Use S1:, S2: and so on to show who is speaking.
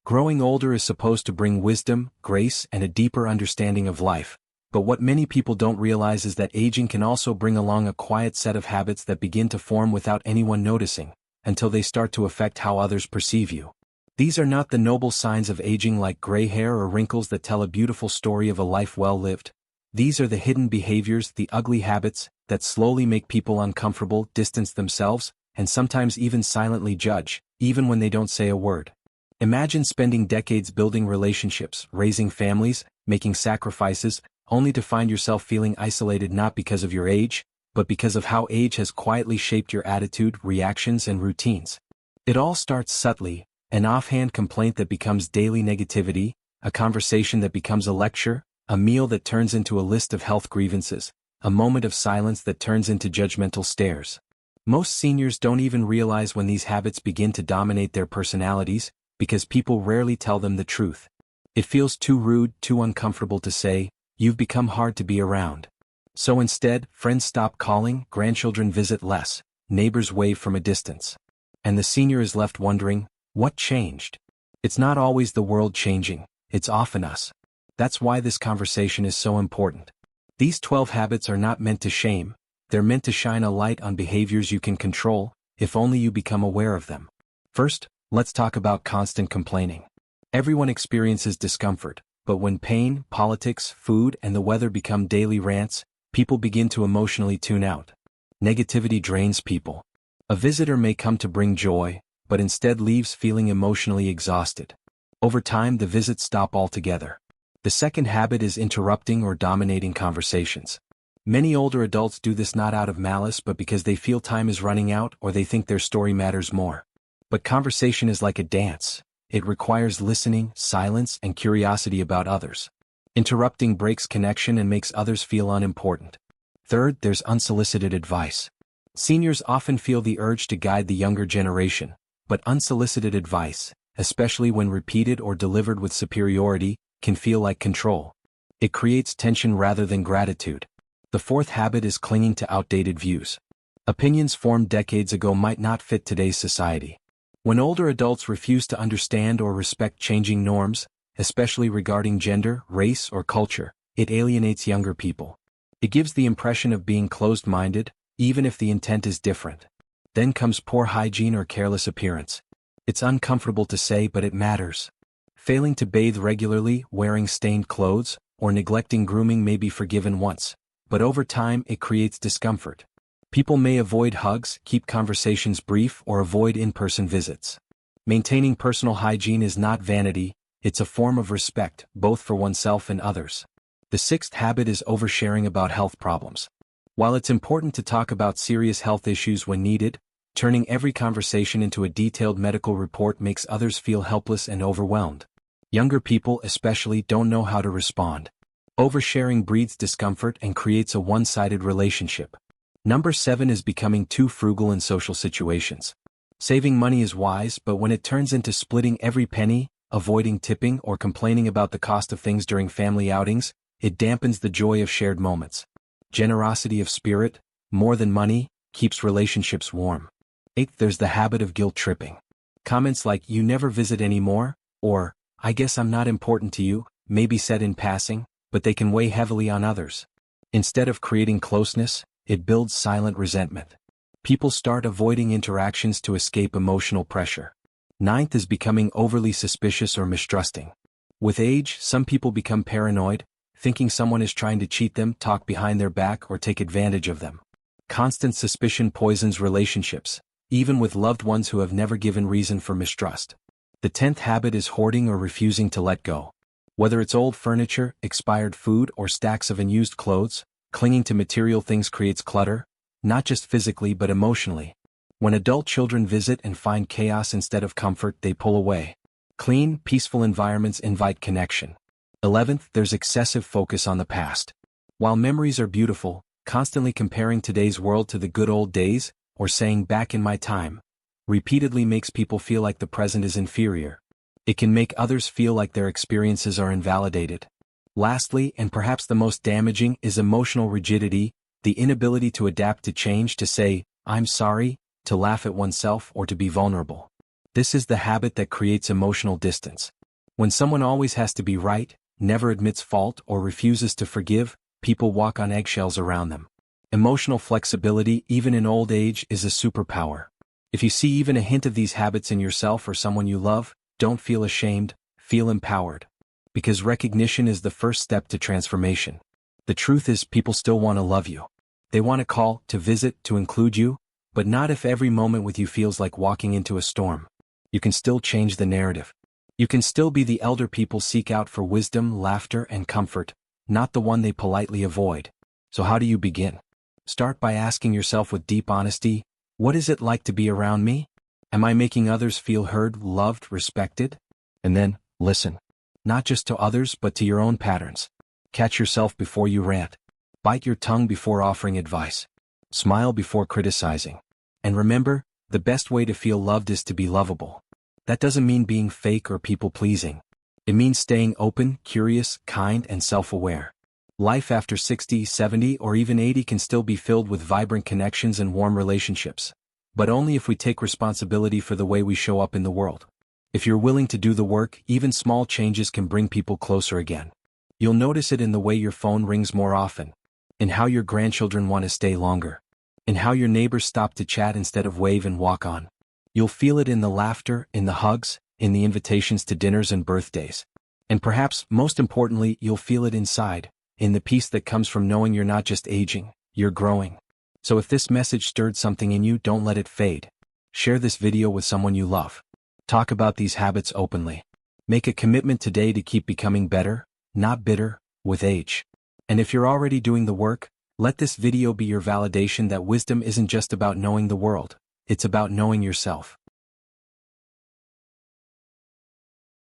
S1: Growing older is supposed to bring wisdom, grace, and a deeper understanding of life. But what many people don't realize is that aging can also bring along a quiet set of habits that begin to form without anyone noticing, until they start to affect how others perceive you. These are not the noble signs of aging like gray hair or wrinkles that tell a beautiful story of a life well lived. These are the hidden behaviors, the ugly habits, that slowly make people uncomfortable, distance themselves, and sometimes even silently judge, even when they don't say a word. Imagine spending decades building relationships, raising families, making sacrifices, only to find yourself feeling isolated not because of your age, but because of how age has quietly shaped your attitude, reactions, and routines. It all starts subtly, an offhand complaint that becomes daily negativity, a conversation that becomes a lecture, a meal that turns into a list of health grievances, a moment of silence that turns into judgmental stares. Most seniors don't even realize when these habits begin to dominate their personalities, because people rarely tell them the truth. It feels too rude, too uncomfortable to say, "You've become hard to be around." So instead, friends stop calling, grandchildren visit less, neighbors wave from a distance. And the senior is left wondering, what changed? It's not always the world changing, it's often us. That's why this conversation is so important. These 12 habits are not meant to shame, they're meant to shine a light on behaviors you can control, if only you become aware of them. First, let's talk about constant complaining. Everyone experiences discomfort, but when pain, politics, food, and the weather become daily rants, people begin to emotionally tune out. Negativity drains people. A visitor may come to bring joy, but instead leaves feeling emotionally exhausted. Over time, the visits stop altogether. The second habit is interrupting or dominating conversations. Many older adults do this not out of malice but because they feel time is running out or they think their story matters more. But conversation is like a dance. It requires listening, silence, and curiosity about others. Interrupting breaks connection and makes others feel unimportant. Third, there's unsolicited advice. Seniors often feel the urge to guide the younger generation, but unsolicited advice, especially when repeated or delivered with superiority, can feel like control. It creates tension rather than gratitude. The fourth habit is clinging to outdated views. Opinions formed decades ago might not fit today's society. When older adults refuse to understand or respect changing norms, especially regarding gender, race, or culture, it alienates younger people. It gives the impression of being closed-minded, even if the intent is different. Then comes poor hygiene or careless appearance. It's uncomfortable to say, but it matters. Failing to bathe regularly, wearing stained clothes, or neglecting grooming may be forgiven once, but over time it creates discomfort. People may avoid hugs, keep conversations brief, or avoid in-person visits. Maintaining personal hygiene is not vanity, it's a form of respect, both for oneself and others. The sixth habit is oversharing about health problems. While it's important to talk about serious health issues when needed, turning every conversation into a detailed medical report makes others feel helpless and overwhelmed. Younger people especially don't know how to respond. Oversharing breeds discomfort and creates a one-sided relationship. Number 7 is becoming too frugal in social situations. Saving money is wise, but when it turns into splitting every penny, avoiding tipping, or complaining about the cost of things during family outings, it dampens the joy of shared moments. Generosity of spirit, more than money, keeps relationships warm. 8th, there's the habit of guilt tripping. Comments like, "You never visit anymore," or, "I guess I'm not important to you," may be said in passing, but they can weigh heavily on others. Instead of creating closeness, it builds silent resentment. People start avoiding interactions to escape emotional pressure. 9th is becoming overly suspicious or mistrusting. With age, some people become paranoid, thinking someone is trying to cheat them, talk behind their back, or take advantage of them. Constant suspicion poisons relationships, even with loved ones who have never given reason for mistrust. The 10th habit is hoarding or refusing to let go. Whether it's old furniture, expired food, or stacks of unused clothes, clinging to material things creates clutter, not just physically but emotionally. When adult children visit and find chaos instead of comfort, they pull away. Clean, peaceful environments invite connection. 11th, there's excessive focus on the past. While memories are beautiful, constantly comparing today's world to the good old days, or saying "back in my time," repeatedly makes people feel like the present is inferior. It can make others feel like their experiences are invalidated. Lastly, and perhaps the most damaging, is emotional rigidity, the inability to adapt to change, to say, "I'm sorry," to laugh at oneself, or to be vulnerable. This is the habit that creates emotional distance. When someone always has to be right, never admits fault or refuses to forgive, people walk on eggshells around them. Emotional flexibility, even in old age, is a superpower. If you see even a hint of these habits in yourself or someone you love, don't feel ashamed, feel empowered. Because recognition is the first step to transformation. The truth is, people still want to love you. They want to call, to visit, to include you, but not if every moment with you feels like walking into a storm. You can still change the narrative. You can still be the elder people seek out for wisdom, laughter, and comfort, not the one they politely avoid. So how do you begin? Start by asking yourself with deep honesty, what is it like to be around me? Am I making others feel heard, loved, respected? And then, listen. Not just to others but to your own patterns. Catch yourself before you rant. Bite your tongue before offering advice. Smile before criticizing. And remember, the best way to feel loved is to be lovable. That doesn't mean being fake or people-pleasing. It means staying open, curious, kind, and self-aware. Life after 60, 70, or even 80 can still be filled with vibrant connections and warm relationships. But only if we take responsibility for the way we show up in the world. If you're willing to do the work, even small changes can bring people closer again. You'll notice it in the way your phone rings more often, in how your grandchildren want to stay longer, in how your neighbors stop to chat instead of wave and walk on. You'll feel it in the laughter, in the hugs, in the invitations to dinners and birthdays. And perhaps, most importantly, you'll feel it inside, in the peace that comes from knowing you're not just aging, you're growing. So if this message stirred something in you, don't let it fade. Share this video with someone you love. Talk about these habits openly. Make a commitment today to keep becoming better, not bitter, with age. And if you're already doing the work, let this video be your validation that wisdom isn't just about knowing the world, it's about knowing yourself.